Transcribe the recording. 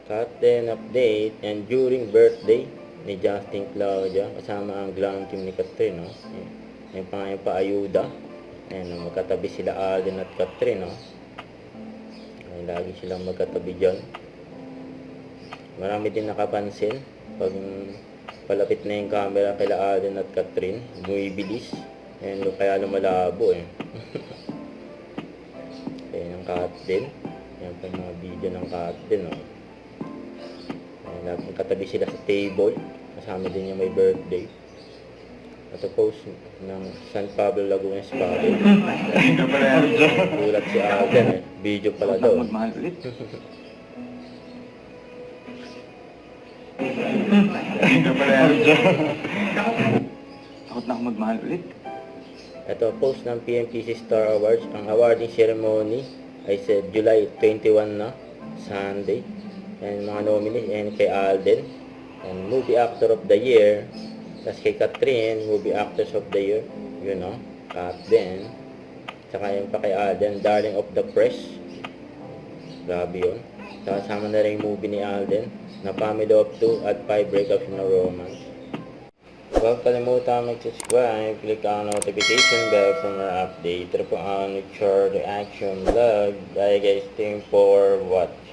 Cut then update and during birthday ni Justin Claudia kasama ang glam team ni Catherine, no? Yung paayuda. Ayan, magkatabi sila Alden at Catherine, no? Ay, lagi silang magkatabi dyan. Marami din nakapansin pag palapit na yung camera kila Alden at Catherine, bumibilis. Ayan, kaya lumalabo eh. Ayan ang cut din. Ayan pa mga video ng cut din, no? Katabi sila sa table, kasama din yung may birthday. At post ng San Pablo Laguna Spa. Gulat si Alden eh. Video pala daw. Magmahal ulit. Takot na ako magmahal ulit. Ito, post ng PMPC Star Awards. Ang awarding ceremony ay sa July 21 na, Sunday. And mga nominees, and kay Alden, and movie actor of the year. Tapos kay Catherine, movie actors of the year. You know, Catherine. Tsaka yung pa kay Alden, darling of the press. Grabe yun. Kasama na rin yung movie ni Alden, na Family of 2 at 5 Breakups in a Romance. Huwag kalimutan mag-subscribe, click ang notification bell for more update. Ito po ang Nature Reaction Vlog. Bye guys, thank you for watching.